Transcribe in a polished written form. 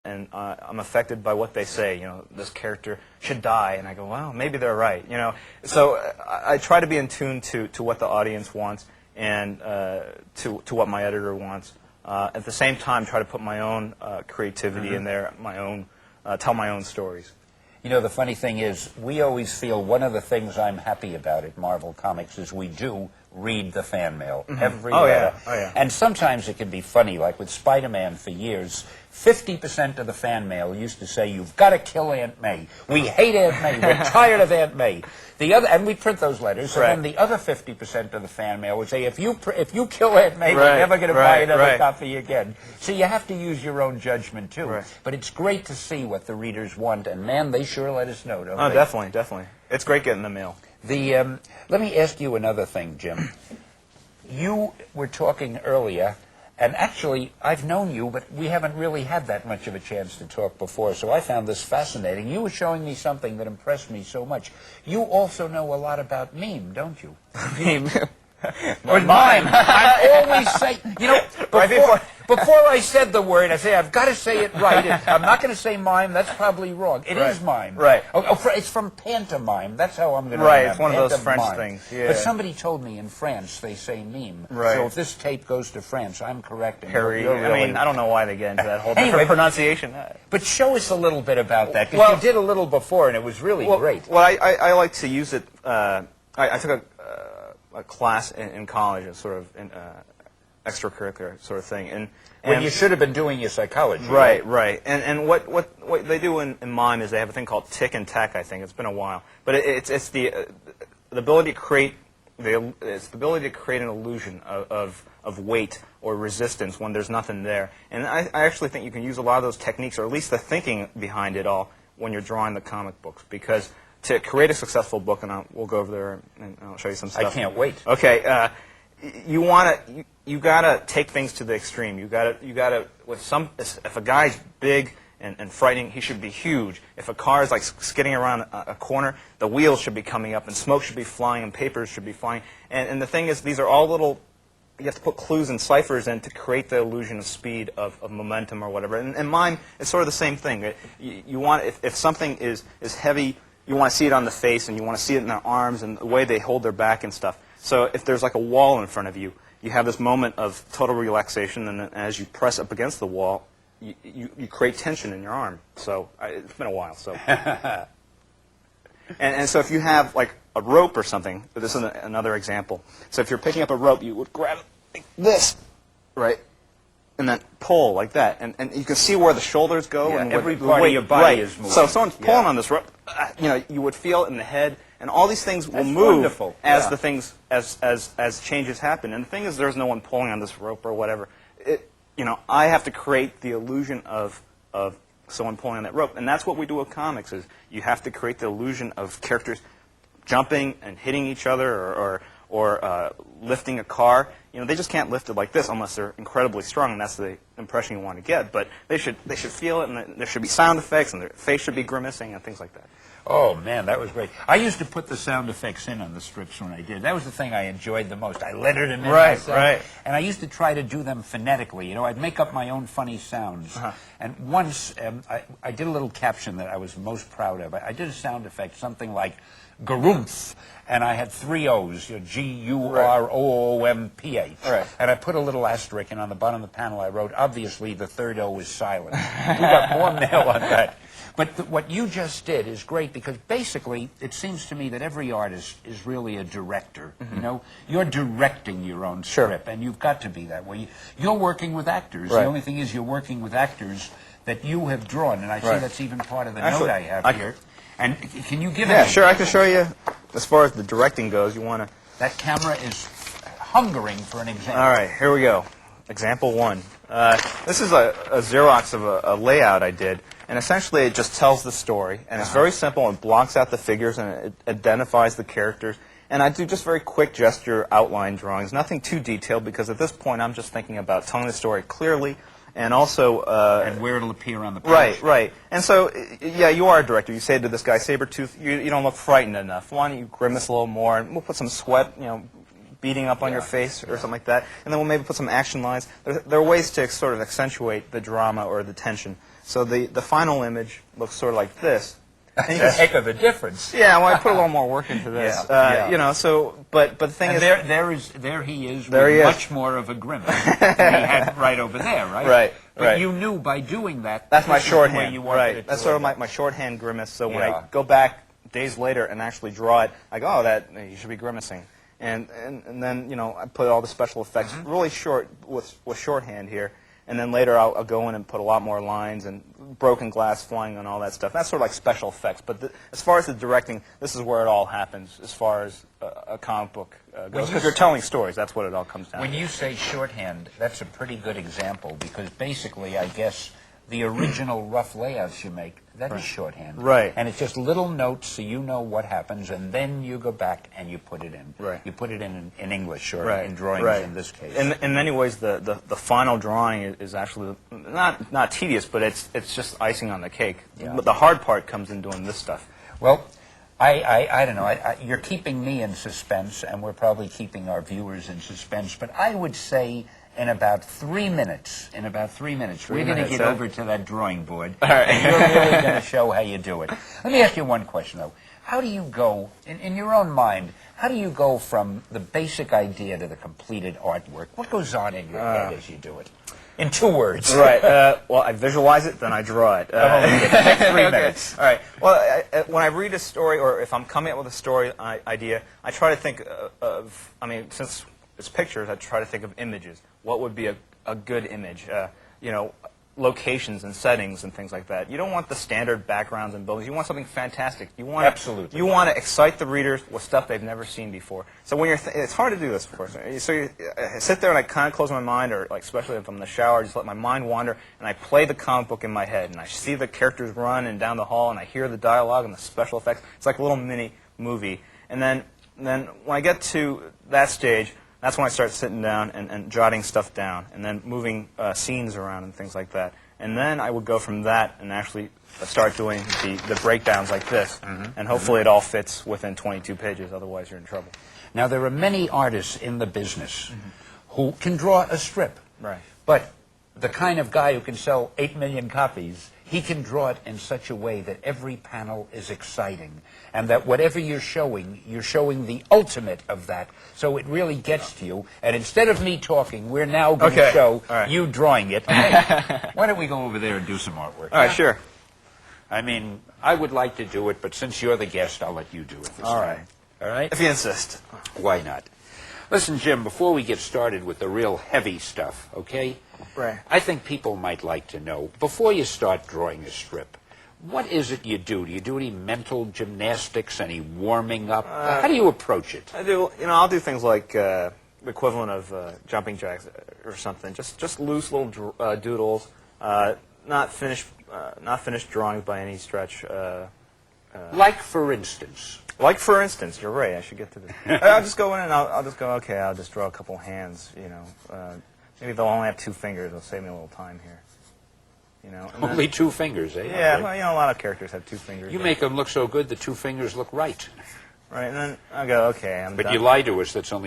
and I'm affected by what they say. You know, this character should die, and I go, well, maybe they're right. You know, so I try to be in tune to what the audience wants and to what my editor wants. At the same time, try to put my own creativity in there, my own tell my own stories. You know, the funny thing is, we always feel one of the things I'm happy about at Marvel Comics is we do read the fan mail every letter. Oh, yeah. And sometimes it can be funny, like with Spider-Man for years, 50% of the fan mail used to say, you've got to kill Aunt May. We hate Aunt May. We're tired of Aunt May. And we print those letters, and then the other 50% of the fan mail would say, if you kill Aunt May, we're never going to buy another copy again. So you have to use your own judgment, too. But it's great to see what the readers want, and man, they sure let us know, don't they? Definitely, definitely. It's great getting the mail. Let me ask you another thing, Jim. You were talking earlier, and actually, I've known you, but we haven't really had that much of a chance to talk before, so I found this fascinating. You were showing me something that impressed me so much. You also know a lot about meme, don't you? Meme? Or mime. I always say, you know, before I said the word, I say, I've got to say it right. I'm not going to say mime. That's probably wrong. It is mime. Right. It's from pantomime. That's how I'm going to Right, it's one of those French things. Yeah. But somebody told me in France they say meme. Right. So if this tape goes to France, I'm correct. Harry, I mean, I don't know why they get into that whole different pronunciation. But show us a little bit about that, because you did a little before, and it was really great. Well, I like to use it. I took a class in college, a sort of extracurricular sort of thing, and when you should have been doing your psychology. Right. And what they do in mime is they have a thing called tick and tack. I think it's been a while, but it's the ability to create an illusion of weight or resistance when there's nothing there. And I actually think you can use a lot of those techniques, or at least the thinking behind it all, when you're drawing the comic books, because to create a successful book, and we'll go over there and I'll show you some stuff. I can't wait. Okay, you gotta take things to the extreme. You gotta if a guy's big and frightening, he should be huge. If a car is like skidding around a corner, the wheels should be coming up and smoke should be flying and papers should be flying. And the thing is, these are all little. You have to put clues and ciphers in to create the illusion of speed, of momentum, or whatever. And mime is sort of the same thing. You want if something is heavy, you want to see it on the face, and you want to see it in their arms and the way they hold their back and stuff. So if there's like a wall in front of you, you have this moment of total relaxation, and then as you press up against the wall, you create tension in your arm. So it's been a while. So and so if you have like a rope or something, this is another example. So if you're picking up a rope, you would grab it like this, right? And then pull like that, and you can see where the shoulders go, and every part of your body is moving. So if someone's pulling on this rope, you would feel it in the head, and all these things will move as the things as changes happen. And the thing is, there's no one pulling on this rope or whatever. I have to create the illusion of someone pulling on that rope, and that's what we do with comics. Is you have to create the illusion of characters jumping and hitting each other, or lifting a car. They just can't lift it like this unless they're incredibly strong, and that's the impression you want to get. But they should feel it, and there should be sound effects, and their face should be grimacing, and things like that. Oh, man, that was great. I used to put the sound effects in on the strips when I did. That was the thing I enjoyed the most. I lettered them in myself. Right. And I used to try to do them phonetically. I'd make up my own funny sounds. And once I did a little caption that I was most proud of. I did a sound effect, something like Garumph, and I had 3 O's, G-U-R-O-O-M-P-H. Right. And I put a little asterisk, and on the bottom of the panel I wrote, obviously the 3rd O is silent. We got more mail on that. But what you just did is great, because basically it seems to me that every artist is really a director. You're directing your own script, and you've got to be that way. You're working with actors. The only thing is you're working with actors that you have drawn, and I see that's even part of the note I have here. And can you give it? Yeah, sure. I can show you. As far as the directing goes, you want to. That camera is hungering for an example. All right, here we go. Example 1. This is a Xerox of a layout I did, and essentially it just tells the story, and it's very simple. It blocks out the figures and it identifies the characters. And I do just very quick gesture outline drawings, nothing too detailed, because at this point I'm just thinking about telling the story clearly. And also... and where it'll appear on the page. Right. And so, yeah, you are a director. You say to this guy, Sabretooth, you don't look frightened enough. Why don't you grimace a little more, and we'll put some sweat, beating up on your face or something like that. And then we'll maybe put some action lines. There are ways to sort of accentuate the drama or the tension. So the final image looks sort of like this. That's a heck of a difference. Yeah, well, I put a little more work into this. Yeah. You know, so but the thing And is, there he is There with he is. much more of a grimace than he had right over there, right? Right, But right. you knew by doing that. that's my this is the way shorthand. you wanted Right. it That's to sort of look. my shorthand grimace. So when Yeah. I go back days later and actually draw it, I go, oh, that you should be grimacing. And then, you know, I put all the special effects really short with shorthand here. And then later I'll go in and put a lot more lines and broken glass flying and all that stuff. That's sort of like special effects. But as far as the directing, this is where it all happens as far as a comic book goes. Because you're telling stories. That's what it all comes down When to. you say shorthand, that's a pretty good example because basically, I guess, the original rough layouts you make, that is shorthand. Right. And it's just little notes so you know what happens, and then you go back and you put it in. Right. You put it in English or Right, in drawings right. in this case. In many ways, the final drawing is actually not tedious, but it's just icing on the cake. Yeah. But the hard part comes in doing this stuff. Well, I don't know. You're keeping me in suspense, and we're probably keeping our viewers in suspense. But I would say in about 3 minutes, we're going to minutes, get huh? over to that drawing board. All right. And you're really going to show how you do it. Let me ask you one question, though. How do you go, in your own mind, how do you go from the basic idea to the completed artwork? What goes on in your head as you do it? In 2 words. Right. Well, I visualize it, then I draw it. Take 3 Okay. minutes. All right. Well, when I read a story, or if I'm coming up with a story idea, I try to think of. I mean, since it's pictures, I try to think of images. What would be a good image? You know, locations and settings and things like that. You don't want the standard backgrounds and buildings. You want something fantastic. You want Absolutely. You want to excite the readers with stuff they've never seen before. So when it's hard to do this, of course. So I sit there and I kind of close my mind, or like especially if I'm in the shower, I just let my mind wander, and I play the comic book in my head, and I see the characters run and down the hall, and I hear the dialogue and the special effects. It's like a little mini movie. And then when I get to that stage, that's when I start sitting down and jotting stuff down, and then moving scenes around and things like that. And then I would go from that and actually start doing the breakdowns like this. And hopefully it all fits within 22 pages, otherwise you're in trouble. Now, there are many artists in the business who can draw a strip. Right. But the kind of guy who can sell 8 million copies, he can draw it in such a way that every panel is exciting, and that whatever you're showing the ultimate of that. So it really gets to you. And instead of me talking, we're now going to Okay. show All right. you drawing it. Hey, why don't we go over there and do some artwork? All right, sure. I mean, I would like to do it, but since you're the guest, I'll let you do it this All time. right. All right? If you insist. Why not? Listen, Jim, before we get started with the real heavy stuff, okay? Right. I think people might like to know, before you start drawing a strip, what is it you do? Do you do any mental gymnastics, any warming up? How do you approach it? I do. You know, I'll do things like the equivalent of jumping jacks or something. Just loose little doodles. Not finished drawings by any stretch. Like, for instance. Like, for instance, you're right. I should get to this. I'll just go in and I'll just go. Okay, I'll just draw a couple hands. You know, maybe they'll only have 2 fingers. It'll save me a little time here. You know. And then- Only 2 fingers, eh? yeah. Okay. Well, you know, a lot of characters have 2 fingers. You make them look so good, the 2 fingers look right. Right, and then I go. Okay, I'm But done. you lie to us, that's only